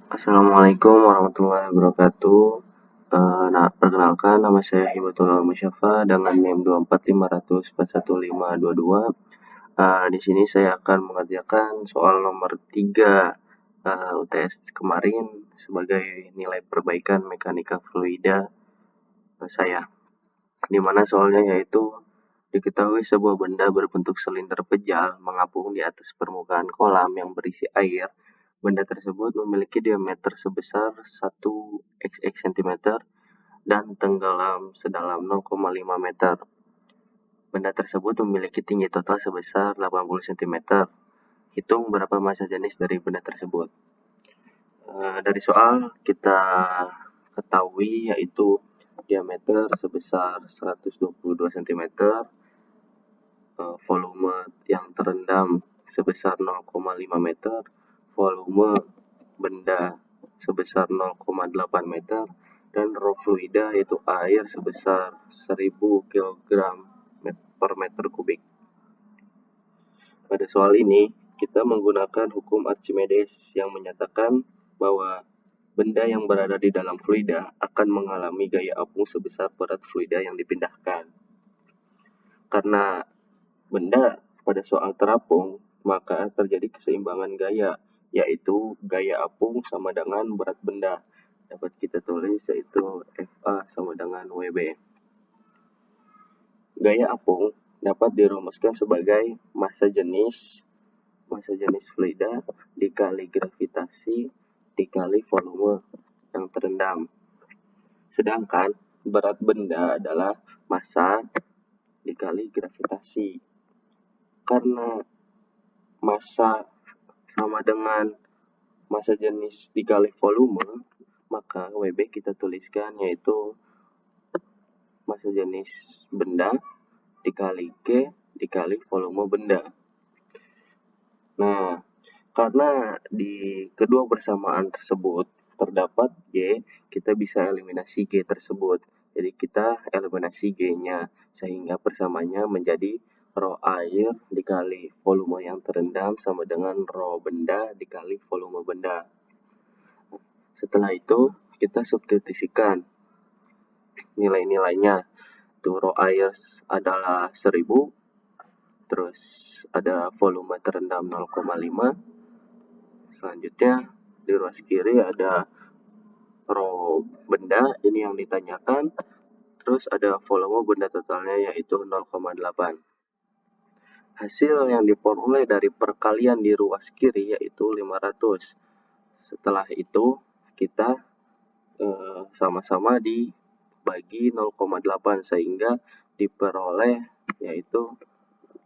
Assalamualaikum warahmatullahi wabarakatuh. Perkenalkan nama saya Hibatullah Musyafa dengan NIM 24500411522. Di sini saya akan mengerjakan soal nomor 3 UTS kemarin sebagai nilai perbaikan mekanika fluida saya. Di mana soalnya yaitu diketahui sebuah benda berbentuk silinder pejal mengapung di atas permukaan kolam yang berisi air. Benda tersebut memiliki diameter sebesar 1 cm dan tenggelam sedalam 0,5 meter. Benda tersebut memiliki tinggi total sebesar 80 cm. Hitung berapa massa jenis dari benda tersebut. Dari soal kita ketahui yaitu diameter sebesar 122 cm, volume yang terendam sebesar 0,5 meter, volume benda sebesar 0,8 meter, dan rho fluida yaitu air sebesar 1000 kg per meter kubik. Pada soal ini, kita menggunakan hukum Archimedes yang menyatakan bahwa benda yang berada di dalam fluida akan mengalami gaya apung sebesar berat fluida yang dipindahkan. Karena benda pada soal terapung, maka terjadi keseimbangan gaya, yaitu gaya apung sama dengan berat benda. Dapat kita tulis yaitu FA sama dengan WB. Gaya apung dapat dirumuskan sebagai massa jenis fluida dikali gravitasi dikali volume yang terendam. Sedangkan berat benda adalah massa dikali gravitasi. Karena massa sama dengan massa jenis dikali volume, maka WB kita tuliskan yaitu massa jenis benda dikali G dikali volume benda. Nah, karena di kedua persamaan tersebut terdapat G, kita bisa eliminasi G tersebut. Jadi kita eliminasi G-nya, sehingga persamaannya menjadi rho air dikali volume yang terendam sama dengan rho benda dikali volume benda. Setelah itu, kita substitusikan nilai-nilainya. Tuh, rho air adalah 1000, terus ada volume terendam 0,5. Selanjutnya di ruas kiri ada rho benda, ini yang ditanyakan. Terus ada volume benda totalnya yaitu 0,8. Hasil yang diperoleh dari perkalian di ruas kiri yaitu 500. Setelah itu kita sama-sama dibagi 0,8 sehingga diperoleh yaitu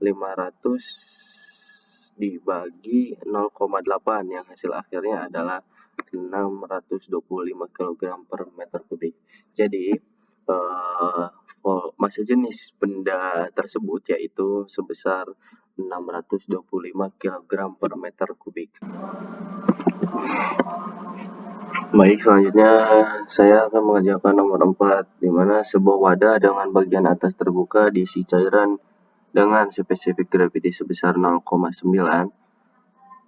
500 dibagi 0,8 yang hasil akhirnya adalah 625 kg per meter kubik. Jadi massa jenis benda tersebut yaitu sebesar 625 kg per meter kubik. Baik, selanjutnya saya akan mengerjakan nomor 4, di mana sebuah wadah dengan bagian atas terbuka diisi cairan dengan spesifik graviti sebesar 0,9.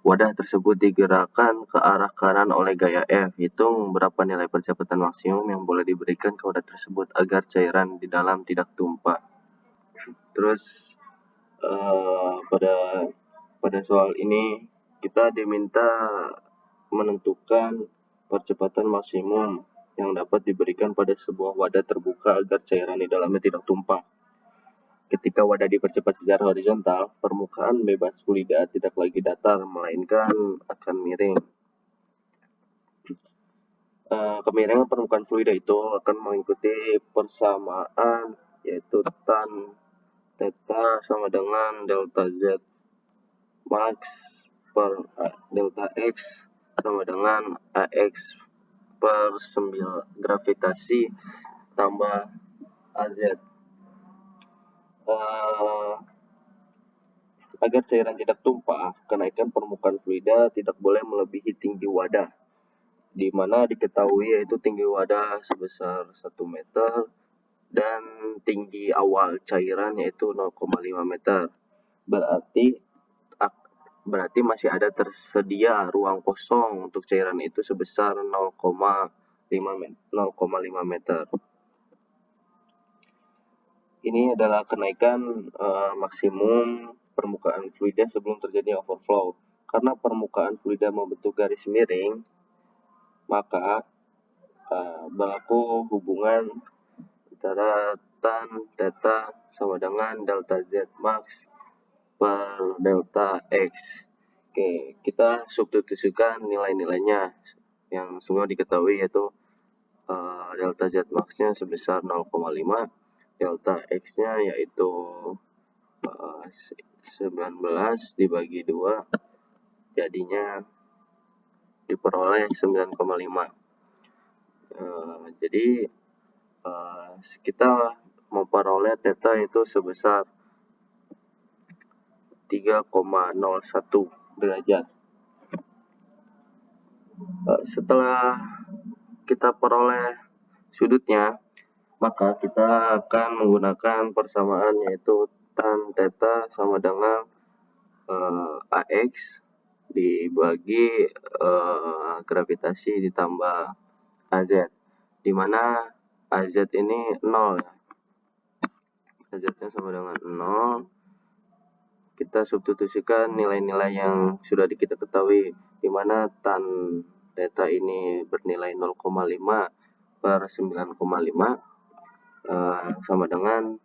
Wadah tersebut digerakkan ke arah kanan oleh gaya F. Hitung berapa nilai percepatan maksimum yang boleh diberikan ke wadah tersebut agar cairan di dalam tidak tumpah. Terus pada soal ini kita diminta menentukan percepatan maksimum yang dapat diberikan pada sebuah wadah terbuka agar cairan di dalamnya tidak tumpah. Ketika wadah dipercepat secara horizontal, permukaan bebas fluida tidak lagi datar, melainkan akan miring. Kemiringan permukaan fluida itu akan mengikuti persamaan, yaitu tan theta sama dengan delta Z max per delta X sama dengan AX per 9 gravitasi tambah AZ. Agar cairan tidak tumpah, kenaikan permukaan fluida tidak boleh melebihi tinggi wadah, di mana diketahui yaitu tinggi wadah sebesar 1 meter dan tinggi awal cairan yaitu 0,5 meter. Berarti berarti masih ada tersedia ruang kosong untuk cairan itu sebesar 0,5 meter. Ini adalah kenaikan maksimum permukaan fluida sebelum terjadi overflow. Karena permukaan fluida membentuk garis miring, maka berlaku hubungan antara tan theta sama dengan delta Z max per delta X. Oke, kita substitusikan nilai-nilainya yang semua diketahui, yaitu delta Z max-nya sebesar 0,5, delta X-nya yaitu 19 dibagi 2, jadinya diperoleh 9,5. Jadi kita memperoleh theta itu sebesar 3,01 derajat. Setelah kita peroleh sudutnya, maka kita akan menggunakan persamaan, yaitu tan theta sama dengan AX dibagi gravitasi ditambah AZ, di mana AZ ini 0 ya. AZ-nya sama dengan 0. Kita substitusikan nilai-nilai yang sudah kita ketahui, di mana tan theta ini bernilai 0,5 per 9,5 sama dengan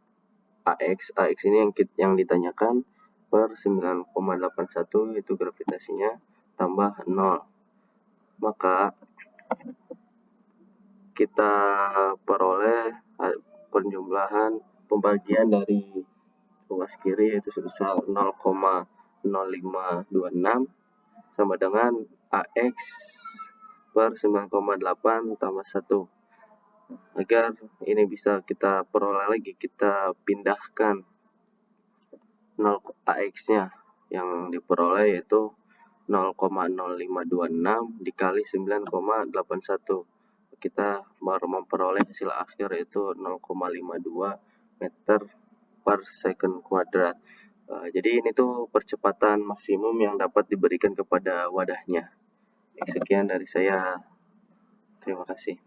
AX. AX ini yang ditanyakan per 9,81, itu gravitasinya tambah 0. Maka kita peroleh penjumlahan pembagian dari ruas kiri, yaitu sebesar 0,0526 sama dengan AX per 9,8 tambah 1. Agar ini bisa kita peroleh lagi, kita pindahkan 0 AX-nya yang diperoleh yaitu 0,0526 dikali 9,81. Kita baru memperoleh hasil akhir yaitu 0,52 meter per second kuadrat. Jadi ini tuh percepatan maksimum yang dapat diberikan kepada wadahnya. Sekian dari saya. Terima kasih.